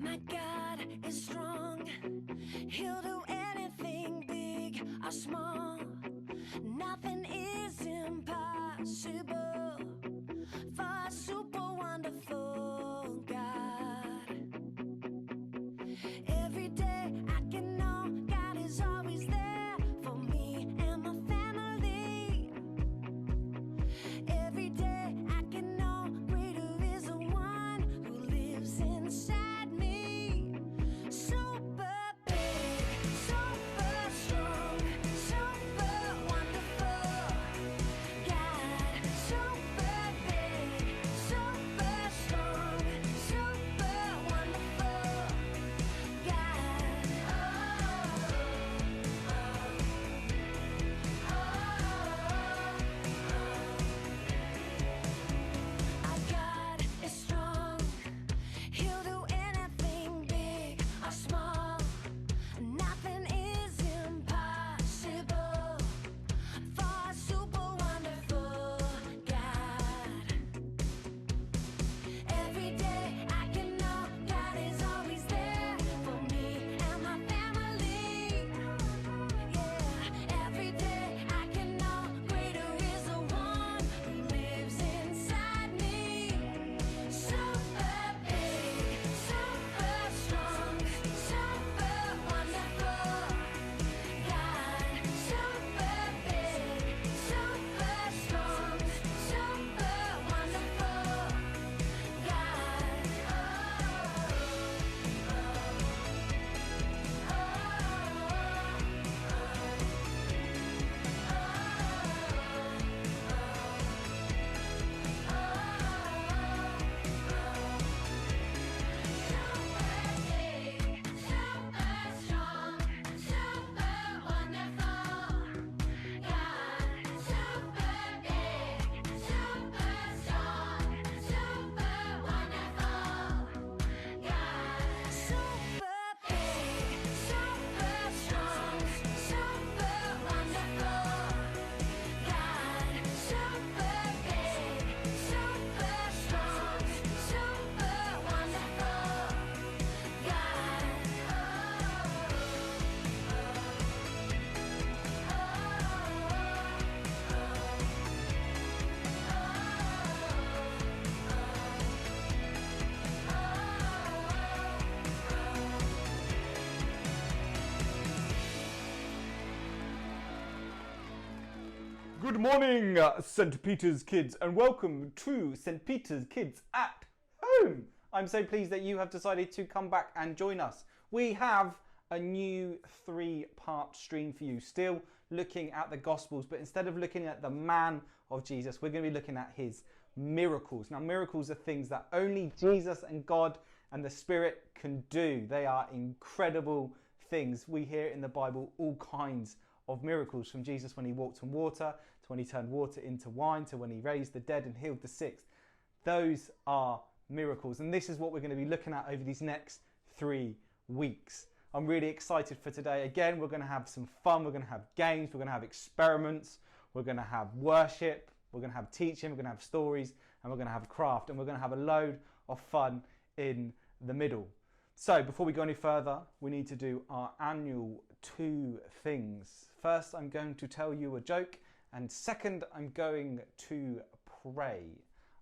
My God is strong. He'll do anything big or small. Nothing is impossible for a super wonderful God. Every day I can know God is always there for me and my family. Every day I can know greater is the one who lives inside me. Super big, super strong, super wonderful God. Super big, super strong, super wonderful God. Our God is strong. He'll do anything big or small. Nothing is impossible for a super wonderful God. Every day I can know God is always there for me and my family. Yeah, every day I can know greater is the one who lives inside me. Super big, super strong, super wonderful God. Super big, super strong, super wonderful God. Good morning, St. Peter's kids, and welcome to St. Peter's Kids at Home. I'm so pleased that you have decided to come back and join us. We have a new 3-part stream for you, still looking at the Gospels, but instead of looking at the man of Jesus, we're going to be looking at his miracles. Now, miracles are things that only Jesus and God and the Spirit can do. They are incredible things. We hear in the Bible all kinds of miracles, from Jesus when he walked on water, to when he turned water into wine, to when he raised the dead and healed the sick. Those are miracles, and this is what we're going to be looking at over these next 3 weeks. I'm really excited for today. Again, we're going to have some fun, we're going to have games, we're going to have experiments, we're going to have worship, we're going to have teaching, we're going to have stories, and we're going to have craft, and we're going to have a load of fun in the middle. So before we go any further, we need to do our annual 2 things. First, I'm going to tell you a joke, and second, I'm going to pray.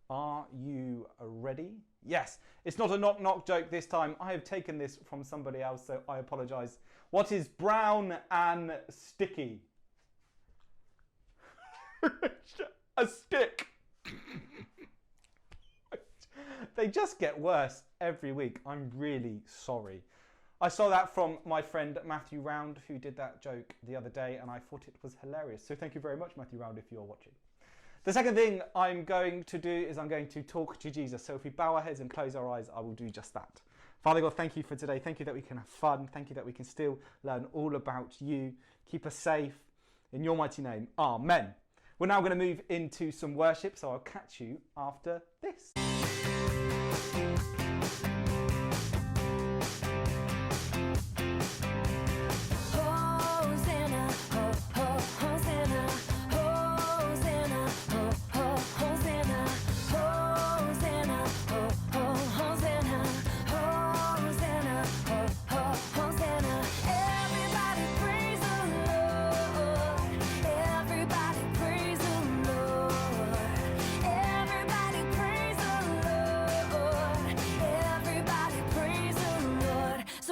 Are you ready? Yes, it's not a knock knock joke this time. I have taken this from somebody else, so I apologise. What is brown and sticky? A stick. They just get worse every week. I'm really sorry. I saw that from my friend Matthew Round, who did that joke the other day, and I thought it was hilarious. So thank you very much, Matthew Round, if you're watching. The second thing I'm going to do is I'm going to talk to Jesus. So if we bow our heads and close our eyes, I will do just that. Father God, thank you for today. Thank you that we can have fun. Thank you that we can still learn all about you. Keep us safe. In your mighty name, amen. We're now going to move into some worship, so I'll catch you after this. Hosanna, ho, ho, Hosanna, Hosanna, ho, ho, Hosanna, Hosanna, ho, ho, Hosanna, Hosanna.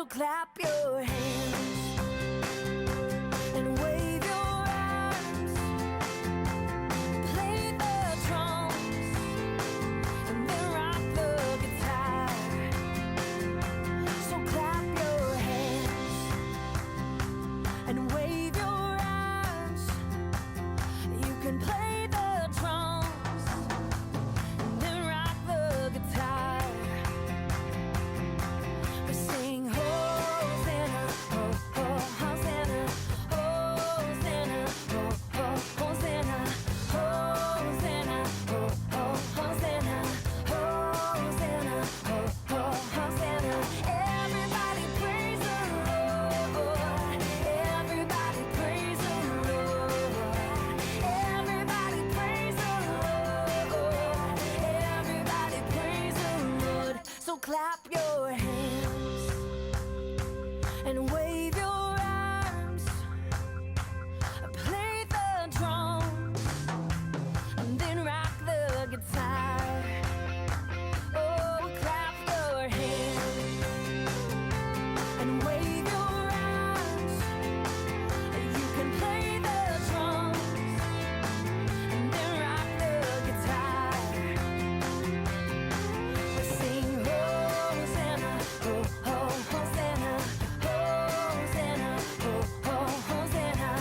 clap your hands and wave your arms. Play the drums and then rock the guitar. So clap your hands and wave your arms. You can play the drums and then rock the guitar. We sing Hosanna, oh, oh, Hosanna, Hosanna, oh, oh, Hosanna, Hosanna, oh, oh, Hosanna, Hosanna, oh, oh, Hosanna. Everybody praise the Lord. Everybody praise the Lord. Everybody praise the Lord. Everybody praise the Lord. So clap your hands and wave your arms. Play the drums and then rock the guitar. Oh, clap your hands and wave your arms. You can play the drums and then rock the guitar. We sing Hosanna, oh, oh, Hosanna, Hosanna, oh, oh, Hosanna,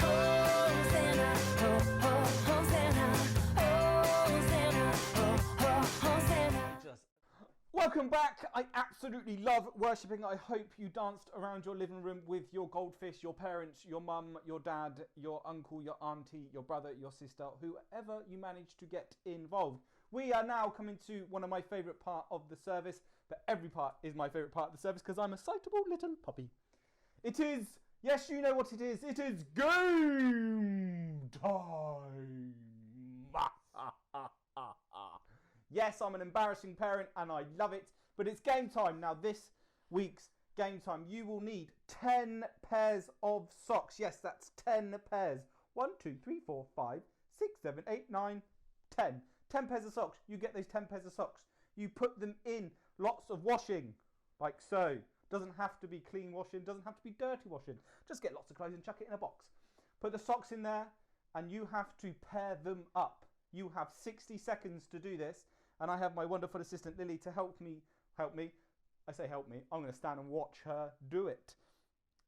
Hosanna, oh, oh, Hosanna, Hosanna, oh, oh, Hosanna. Welcome back. I absolutely love worshipping. I hope you danced around your living room with your goldfish, your parents, your mum, your dad, your uncle, your auntie, your brother, your sister, whoever you managed to get involved. We are now coming to one of my favourite part of the service, but every part is my favourite part of the service because I'm a excitable little puppy. It is, yes, you know what it is game time. Yes, I'm an embarrassing parent and I love it, but it's game time. Now, this week's game time, you will need 10 pairs of socks. Yes, that's 10 pairs. 1, 2, 3, 4, 5, 6, 7, 8, 9, 10. 10 pairs of socks. You get those 10 pairs of socks. You put them in lots of washing, like so. Doesn't have to be clean washing, doesn't have to be dirty washing. Just get lots of clothes and chuck it in a box. Put the socks in there and you have to pair them up. You have 60 seconds to do this. And I have my wonderful assistant Lily to help me. I say help me. I'm going to stand and watch her do it.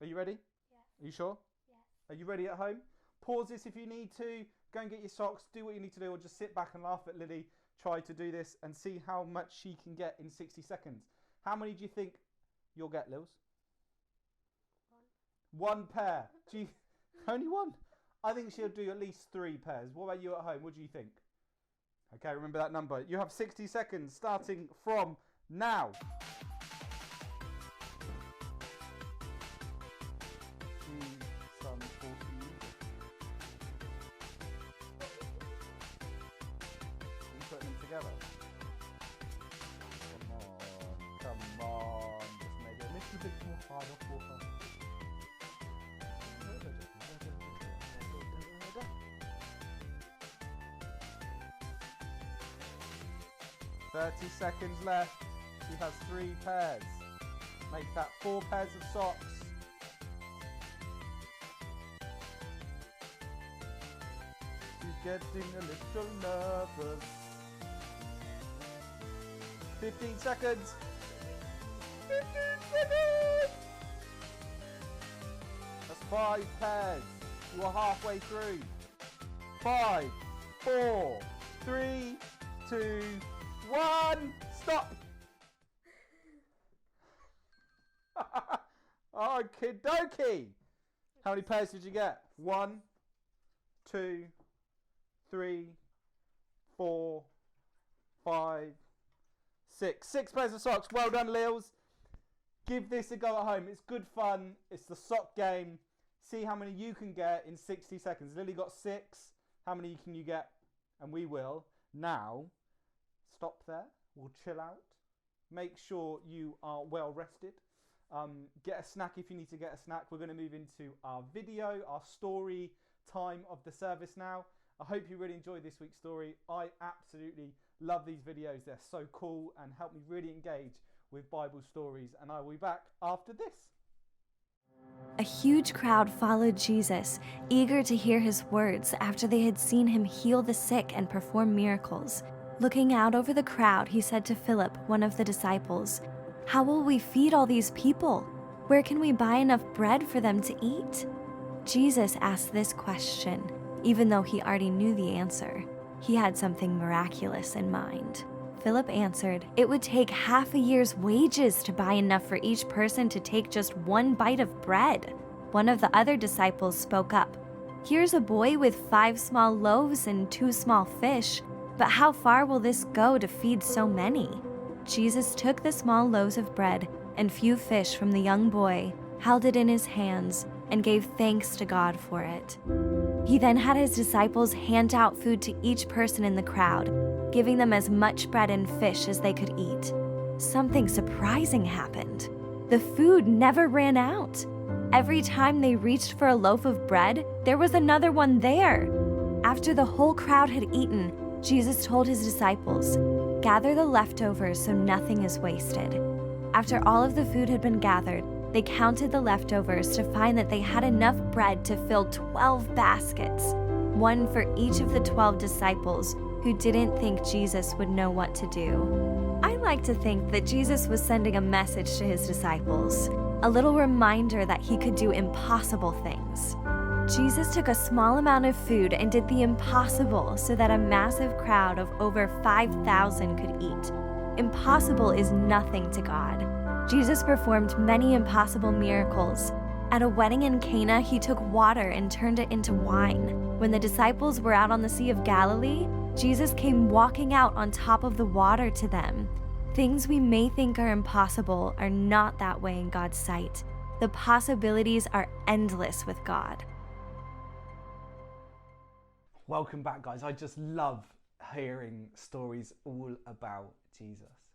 Are you ready? Yes. Are you sure? Yes. Are you ready at home? Pause this if you need to. Go and get your socks. Do what you need to do, or just sit back and laugh at Lily try to do this and see how much she can get in 60 seconds. How many do you think you'll get, Lils? One pair. Only one? I think she'll do at least 3 pairs. What about you at home? What do you think? Okay, remember that number. You have 60 seconds starting from now. Some 40 music. You putting them together? Come on. Just make it a little bit more harder for her. 30 seconds left. She has 3 pairs. Make that 4 pairs of socks. She's getting a little nervous. 15 seconds. 15 seconds. That's 5 pairs. You are halfway through. 5, 4, 3, 2, 1. Stop. Oh, kidoki. How many pairs did you get? 1, 2, 3, 4, 5, 6. 6 pairs of socks. Well done, Lils. Give this a go at home. It's good fun. It's the sock game. See how many you can get in 60 seconds. Lily got 6. How many can you get? And we will. Now, stop there. We'll chill out. Make sure you are well rested. Get a snack if you need to get a snack. We're going to move into our video, our story time of the service now. I hope you really enjoyed this week's story. I absolutely love these videos. They're so cool and help me really engage with Bible stories, and I will be back after this. A huge crowd followed Jesus, eager to hear his words after they had seen him heal the sick and perform miracles. Looking out over the crowd, he said to Philip, one of the disciples, "How will we feed all these people? Where can we buy enough bread for them to eat?" Jesus asked this question, even though he already knew the answer. He had something miraculous in mind. Philip answered, "It would take half a year's wages to buy enough for each person to take just one bite of bread." One of the other disciples spoke up, "Here's a boy with 5 small loaves and 2 small fish, but how far will this go to feed so many?" Jesus took the small loaves of bread and few fish from the young boy, held it in his hands, and gave thanks to God for it. He then had his disciples hand out food to each person in the crowd, giving them as much bread and fish as they could eat. Something surprising happened. The food never ran out. Every time they reached for a loaf of bread, there was another one there. After the whole crowd had eaten, Jesus told his disciples, "Gather the leftovers so nothing is wasted." After all of the food had been gathered, they counted the leftovers to find that they had enough bread to fill 12 baskets, one for each of the 12 disciples who didn't think Jesus would know what to do. I like to think that Jesus was sending a message to his disciples, a little reminder that he could do impossible things. Jesus took a small amount of food and did the impossible so that a massive crowd of over 5,000 could eat. Impossible is nothing to God. Jesus performed many impossible miracles. At a wedding in Cana, he took water and turned it into wine. When the disciples were out on the Sea of Galilee, Jesus came walking out on top of the water to them. Things we may think are impossible are not that way in God's sight. The possibilities are endless with God. Welcome back, guys. I just love hearing stories all about Jesus.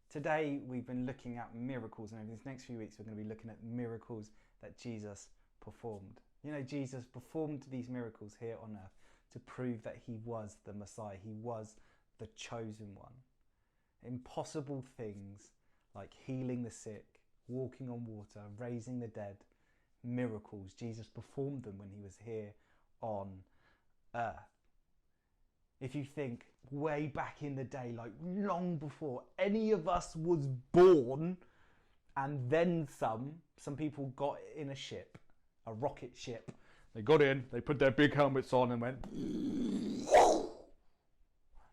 Today we've been looking at miracles, and over these next few weeks we're going to be looking at miracles that Jesus performed. You know, Jesus performed these miracles here on earth to prove that he was the Messiah. He was the chosen one. Impossible things like healing the sick, walking on water, raising the dead, miracles. Jesus performed them when he was here on earth. If you think way back in the day, like long before any of us was born, and then some people got in a ship, a rocket ship. They got in, they put their big helmets on and went.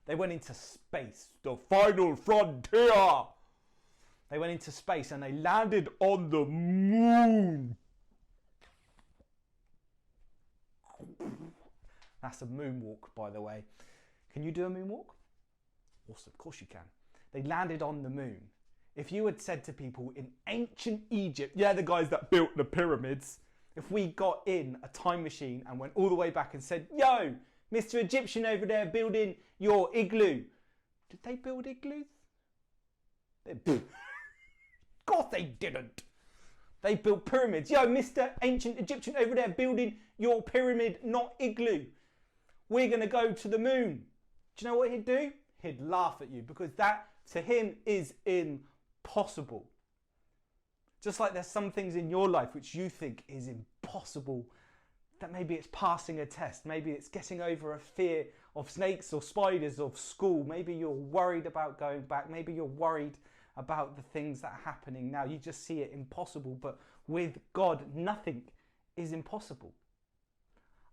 They went into space, the final frontier. They went into space and they landed on the moon. That's a moonwalk, by the way. Can you do a moonwalk? Awesome, of course you can. They landed on the moon. If you had said to people in ancient Egypt, yeah, the guys that built the pyramids, if we got in a time machine and went all the way back and said, "Yo, Mr. Egyptian over there building your igloo." Did they build igloos? Of course they didn't. They built pyramids. "Yo, Mr. Ancient Egyptian over there building your pyramid, not igloo. We're going to go to the moon." Do you know what he'd do? He'd laugh at you, because that to him is impossible. Just like there's some things in your life which you think is impossible, that maybe it's passing a test, maybe it's getting over a fear of snakes or spiders, of school, maybe you're worried about going back, maybe you're worried about the things that are happening now. You just see it impossible, but with God, nothing is impossible.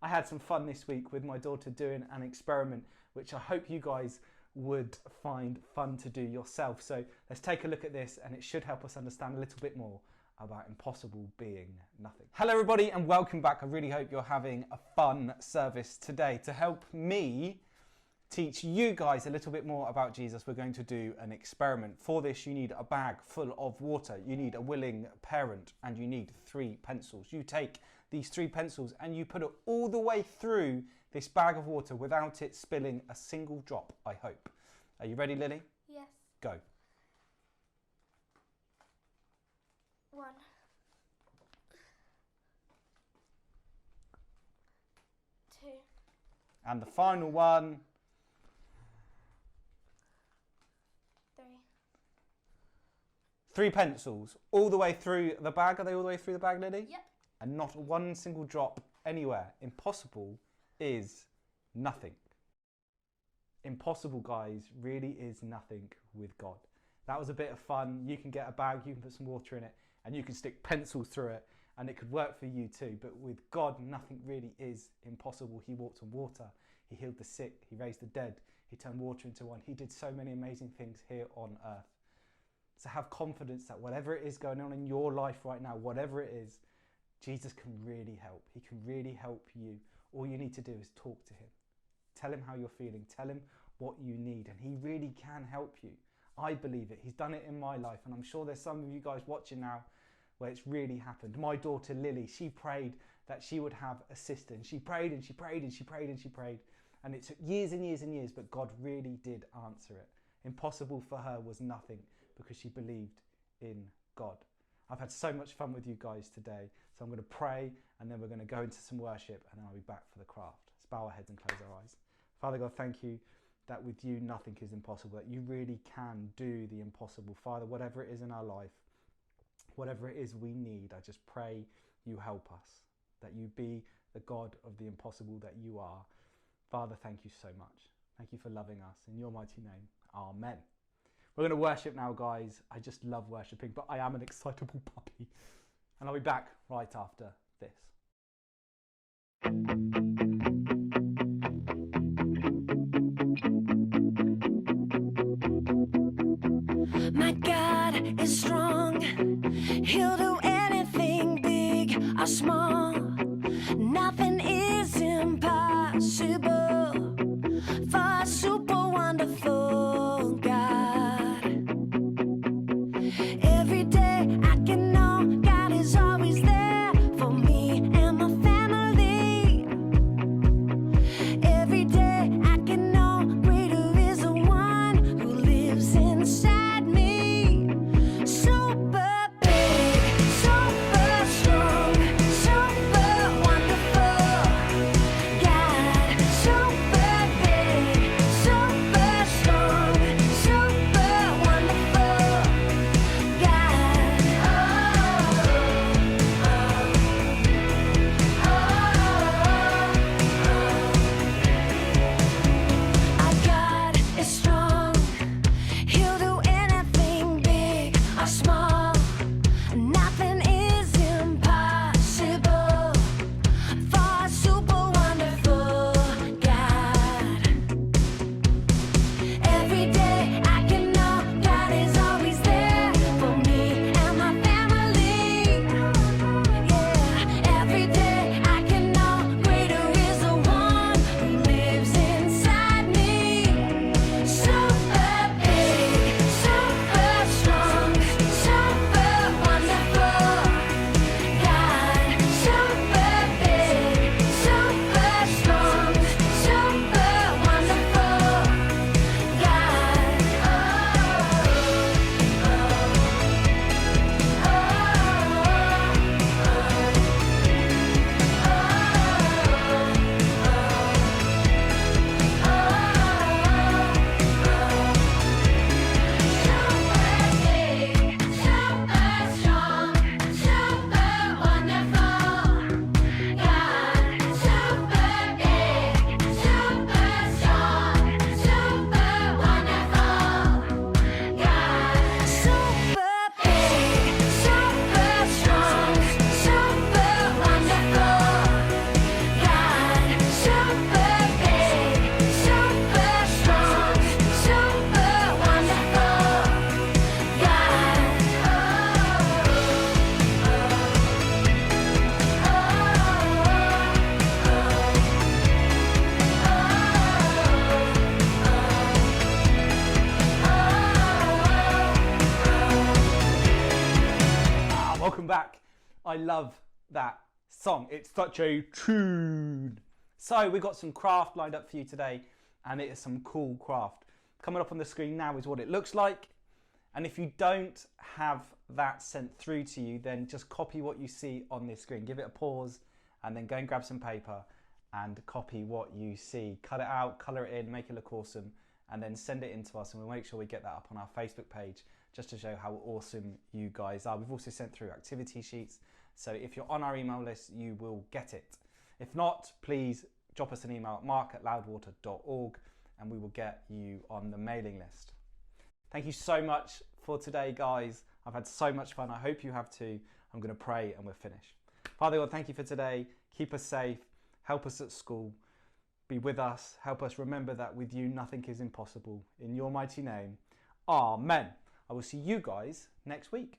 I had some fun this week with my daughter doing an experiment, which I hope you guys would find fun to do yourself. So let's take a look at this, and it should help us understand a little bit more about impossible being nothing. Hello everybody and welcome back. I really hope you're having a fun service today. To help me teach you guys a little bit more about Jesus, we're going to do an experiment. For this, you need a bag full of water, you need a willing parent, and you need 3 pencils. You take these 3 pencils and you put it all the way through this bag of water without it spilling a single drop, I hope. Are you ready, Lily? Yes. Go. 1, 2, And the final one. 3, 3 pencils all the way through the bag. Are they all the way through the bag, Lily? Yep. And not one single drop anywhere. Impossible is nothing. Impossible, guys, really is nothing with God. That was a bit of fun. You can get a bag, you can put some water in it, and you can stick pencils through it, and it could work for you too. But with God, nothing really is impossible. He walked on water. He healed the sick. He raised the dead. He turned water into wine. He did so many amazing things here on earth. So have confidence that whatever it is going on in your life right now, whatever it is, Jesus can really help. He can really help you. All you need to do is talk to him. Tell him how you're feeling. Tell him what you need, and he really can help you. I believe it. He's done it in my life, and I'm sure there's some of you guys watching now where it's really happened. My daughter Lily, she prayed that she would have a sister, and she prayed and she prayed and she prayed and she prayed, and it took years and years and years, but God really did answer it. Impossible for her was nothing because she believed in God. I've had so much fun with you guys today, so I'm going to pray and then we're going to go into some worship and then I'll be back for the craft. Let's bow our heads and close our eyes. Father God, thank you that with you nothing is impossible, that you really can do the impossible. Father, whatever it is in our life, whatever it is we need, I just pray you help us, that you be the God of the impossible that you are. Father, thank you so much. Thank you for loving us. In your mighty name, amen. We're going to worship now, guys. I just love worshipping, but I am an excitable puppy. And I'll be back right after this. My God is strong. He'll do anything big or small. Nothing is impossible for a super wonderful God. Every day I can know God is always there for me and my family. Every day I can know greater is the one who lives inside me. Super big, super strong, super wonderful God. Super big, super strong, super wonderful God. Our God is strong. He'll do anything big or small. Nothing is impossible for a super wonderful God. Every day I can know God is always there for me and my family. Yeah, every day I can know greater is the one who lives inside me. Super big, super strong, super wonderful God. Super big, super strong, super wonderful Welcome back. I love that song. It's such a tune. So we've got some craft lined up for you today, and it is some cool craft. Coming up on the screen now is what it looks like. And if you don't have that sent through to you, then just copy what you see on this screen. Give it a pause and then go and grab some paper and copy what you see. Cut it out, colour it in, make it look awesome, and then send it in to us, and we'll make sure we get that up on our Facebook page. just to show how awesome you guys are. We've also sent through activity sheets, so if you're on our email list, you will get it. If not, please drop us an email at mark@loudwater.org and we will get you on the mailing list. Thank you so much for today, guys. I've had so much fun. I hope you have too. I'm going to pray and we're finished. Father God, thank you for today. Keep us safe. Help us at school. Be with us. Help us remember that with you, nothing is impossible. In your mighty name, amen. I will see you guys next week.